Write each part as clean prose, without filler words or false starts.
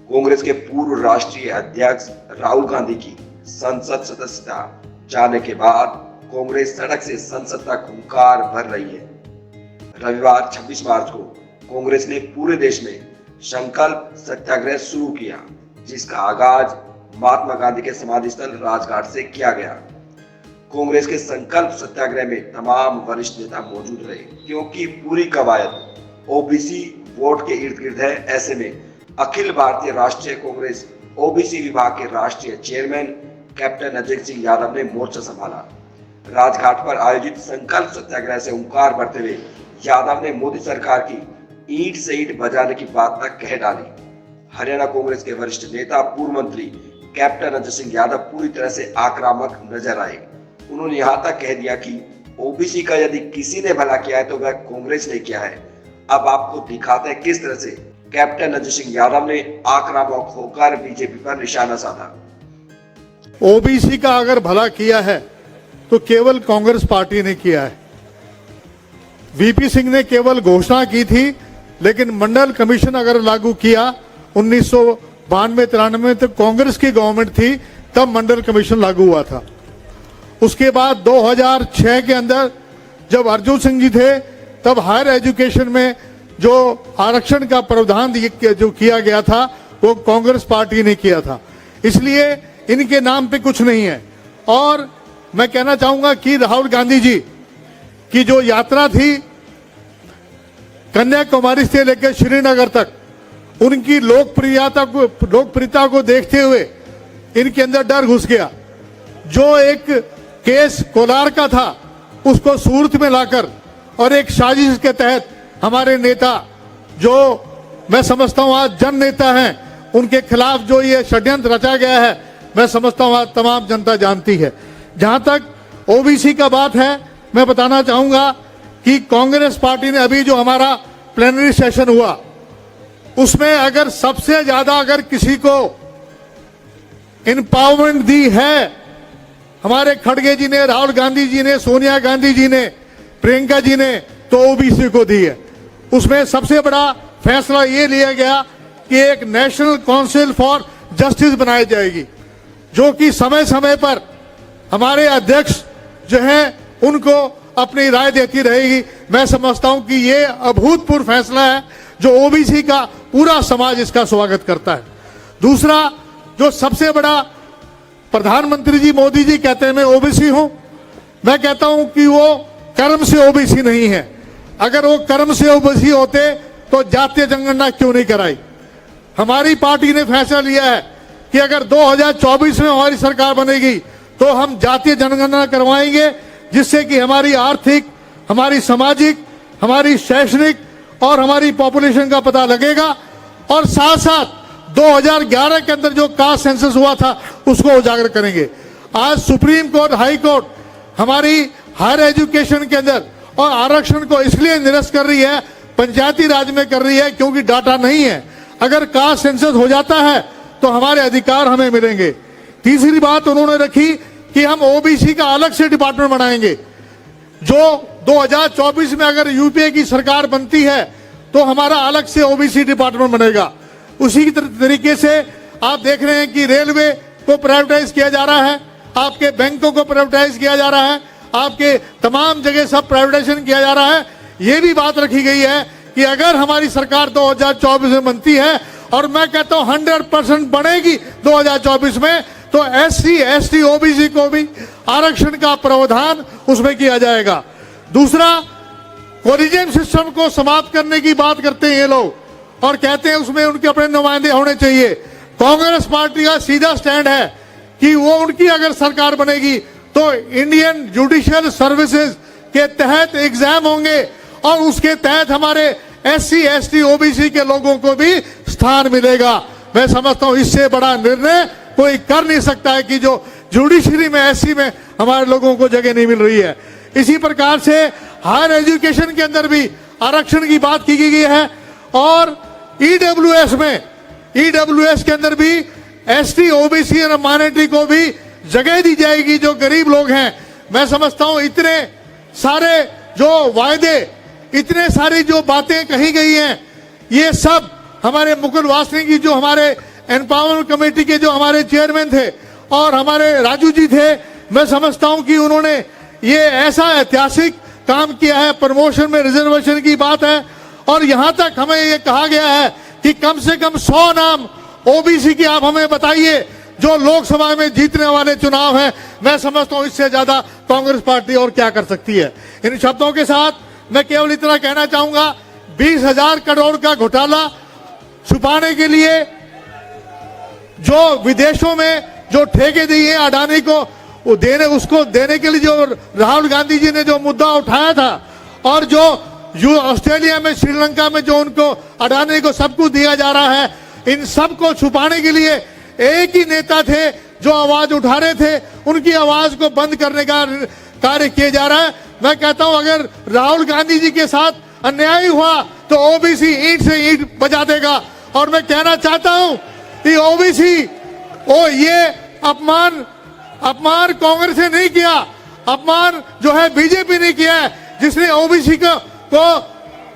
कांग्रेस के पूर्व राष्ट्रीय अध्यक्ष राहुल गांधी की संसद सदस्यता जाने के बाद कांग्रेस सड़क से संसद तक हुंकार भर रही है। रविवार 26 मार्च को कांग्रेस ने पूरे देश में संकल्प सत्याग्रह शुरू किया, जिसका आगाज महात्मा गांधी के समाधि स्थल राजघाट से किया गया। कांग्रेस के संकल्प सत्याग्रह में तमाम वरिष्ठ नेता मौजूद रहे, क्योंकि पूरी कवायद ओबीसी वोट के इर्द गिर्द है। ऐसे में अखिल भारतीय राष्ट्रीय कांग्रेस ओबीसी विभाग के राष्ट्रीय चेयरमैन कैप्टन अजय सिंह यादव ने मोर्चा संभाला। राजघाट पर आयोजित संकल्प सत्याग्रह से हुंकार भरते हुए यादव ने मोदी सरकार की ईंट से ईंट बजाने की बात तक कह डाली। हरियाणा कांग्रेस के वरिष्ठ नेता पूर्व मंत्री कैप्टन अजय सिंह यादव पूरी तरह से आक्रामक नजर आए। उन्होंने यहाँ तक कह दिया कि ओबीसी का यदि किसी ने भला किया है तो वह कांग्रेस ने किया है। अब आपको दिखाते हैं किस तरह से कैप्टन अजय सिंह यादव ने आक्रामक होकर बीजेपी पर निशाना साधा। ओबीसी का अगर भला किया है तो केवल कांग्रेस पार्टी ने किया है। वीपी सिंह ने केवल घोषणा की थी, लेकिन मंडल कमीशन अगर लागू किया 1992-93 में, तो कांग्रेस की गवर्नमेंट थी तब मंडल कमीशन लागू हुआ था। उसके बाद 2006 के अंदर जब अर्जुन सिंह जी थे, तब हायर एजुकेशन में जो आरक्षण का प्रावधान जो किया गया था वो कांग्रेस पार्टी ने किया था। इसलिए इनके नाम पे कुछ नहीं है। और मैं कहना चाहूंगा कि राहुल गांधी जी की जो यात्रा थी कन्याकुमारी से लेकर श्रीनगर तक, उनकी लोकप्रियता को देखते हुए इनके अंदर डर घुस गया। जो एक केस कोलार का था उसको सूरत में लाकर और एक साजिश के तहत हमारे नेता, जो मैं समझता हूं आज जन नेता हैं, उनके खिलाफ जो ये षड्यंत्र रचा गया है, मैं समझता हूं आज तमाम जनता जानती है। जहां तक ओबीसी का बात है, मैं बताना चाहूंगा कि कांग्रेस पार्टी ने अभी जो हमारा प्लेनरी सेशन हुआ उसमें अगर सबसे ज्यादा अगर किसी को एम्पावरमेंट दी है, हमारे खड़गे जी ने, राहुल गांधी जी ने, सोनिया गांधी जी ने, प्रियंका जी ने, तो ओबीसी को दी है। उसमें सबसे बड़ा फैसला ये लिया गया कि एक नेशनल काउंसिल फॉर जस्टिस बनाई जाएगी, जो कि समय समय पर हमारे अध्यक्ष जो हैं उनको अपनी राय देती रहेगी। मैं समझता हूं कि ये अभूतपूर्व फैसला है जो ओबीसी का पूरा समाज इसका स्वागत करता है। दूसरा, जो सबसे बड़ा, प्रधानमंत्री जी मोदी जी कहते हैं मैं ओबीसी हूं, मैं कहता हूं कि वो कर्म से ओबीसी नहीं है। अगर वो कर्म से ओबीसी होते तो जातीय जनगणना क्यों नहीं कराई। हमारी पार्टी ने फैसला लिया है कि अगर 2024 में हमारी सरकार बनेगी तो हम जातीय जनगणना करवाएंगे, जिससे कि हमारी आर्थिक, हमारी सामाजिक, हमारी शैक्षणिक और हमारी पॉपुलेशन का पता लगेगा। और साथ साथ 2011 के अंदर जो कास्ट सेंसस हुआ था उसको उजागर करेंगे। आज सुप्रीम कोर्ट, हाई कोर्ट हमारी हायर एजुकेशन के अंदर और आरक्षण को इसलिए निरस्त कर रही है, पंचायती राज में कर रही है, क्योंकि डाटा नहीं है। अगर कास्ट सेंसस हो जाता है तो हमारे अधिकार हमें मिलेंगे। तीसरी बात उन्होंने रखी कि हम ओबीसी का अलग से डिपार्टमेंट बनाएंगे। जो 2024 में अगर यूपीए की सरकार बनती है तो हमारा अलग से ओबीसी डिपार्टमेंट बनेगा। उसी तरीके से आप देख रहे हैं कि रेलवे को प्राइवेटाइज किया जा रहा है, आपके बैंकों को प्राइवेटाइज किया जा रहा है, आपके तमाम जगह सब प्राइवेटाइजेशन किया जा रहा है। ये भी बात रखी गई है कि अगर हमारी सरकार 2024 में बनती है, और मैं कहता हूं 100% बनेगी 2024 में, तो एससी, एसटी, ओबीसी को भी आरक्षण का प्रावधान उसमें किया जाएगा। दूसरा, कोलिजियम सिस्टम को समाप्त करने की बात करते हैं ये लोग और कहते हैं उसमें उनके अपने नुमाइंदे होने चाहिए। कांग्रेस पार्टी का सीधा स्टैंड है कि वो उनकी अगर सरकार बनेगी तो इंडियन जुडिशियल सर्विसेज के तहत एग्जाम होंगे और उसके तहत हमारे एससी, एसटी, ओबीसी के लोगों को भी स्थान मिलेगा। मैं समझता हूं इससे बड़ा निर्णय कोई कर नहीं सकता है कि जो जुडिशरी में, एससी में हमारे लोगों को जगह नहीं मिल रही है। इसी प्रकार से हायर एजुकेशन के अंदर भी आरक्षण की बात की गई है और ईडब्ल्यूएस में, ईडब्ल्यूएस के अंदर भी एसटी, ओबीसी और माइनॉरिटी को भी जगह दी जाएगी जो गरीब लोग हैं। मैं समझता हूं इतने सारे जो वायदे, इतने सारी जो बातें कही गई हैं, ये सब हमारे मुकुल वासनिक की जो हमारे एम्पावरमेंट कमेटी के जो हमारे चेयरमैन थे और हमारे राजू जी थे, मैं समझता हूं कि उन्होंने ये ऐसा ऐतिहासिक काम किया है। प्रमोशन में रिजर्वेशन की बात है और यहां तक हमें ये कहा गया है कि कम से कम 100 नाम ओबीसी की आप हमें बताइए जो लोकसभा में जीतने वाले चुनाव है। मैं समझता हूं इससे ज्यादा कांग्रेस पार्टी और क्या कर सकती है। इन शब्दों के साथ मैं केवल इतना कहना चाहूंगा, 20,000 करोड़ का घोटाला छुपाने के लिए जो विदेशों में जो ठेके दिए अडानी को, उसको देने के लिए जो राहुल गांधी जी ने जो मुद्दा उठाया था और जो ऑस्ट्रेलिया में, श्रीलंका में जो उनको अडानी को सब कुछ दिया जा रहा है, इन सब को छुपाने के लिए एक ही नेता थे जो आवाज उठा रहे थे। उनकी आवाज को बंद करने का कार्य किया जा रहा है। मैं कहता हूं अगर राहुल गांधी जी के साथ अन्याय हुआ तो ओबीसी ईंट से ईंट बजा देगा। और मैं कहना चाहता हूं कि ओबीसी ये अपमान कांग्रेस ने नहीं किया, अपमान जो है बीजेपी ने किया है, जिसने ओबीसी को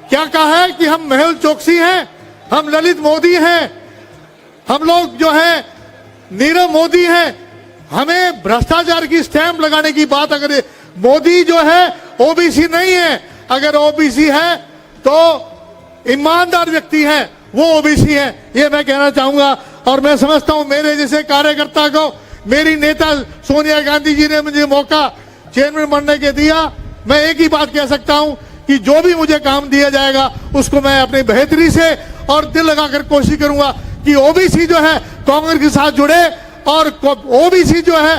क्या कहा है कि हम मेहुल चोकसी हैं, हम ललित मोदी हैं, हम लोग जो है नीरव मोदी हैं। हमें भ्रष्टाचार की स्टैंप लगाने की बात, अगर मोदी जो है ओबीसी नहीं है, अगर ओबीसी है तो ईमानदार व्यक्ति है, वो ओबीसी है, ये मैं कहना चाहूंगा। और मैं समझता हूं मेरे जैसे कार्यकर्ता को मेरी नेता सोनिया गांधी जी ने मुझे मौका चेयरमैन बनने के दिया। मैं एक ही बात कह सकता हूं कि जो भी मुझे काम दिया जाएगा उसको मैं अपनी बेहतरी से और दिल लगाकर कोशिश करूंगा कि ओबीसी जो है कांग्रेस के साथ जुड़े और ओबीसी जो है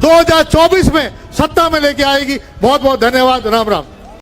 2024 में सत्ता में लेके आएगी। बहुत बहुत धन्यवाद। राम राम।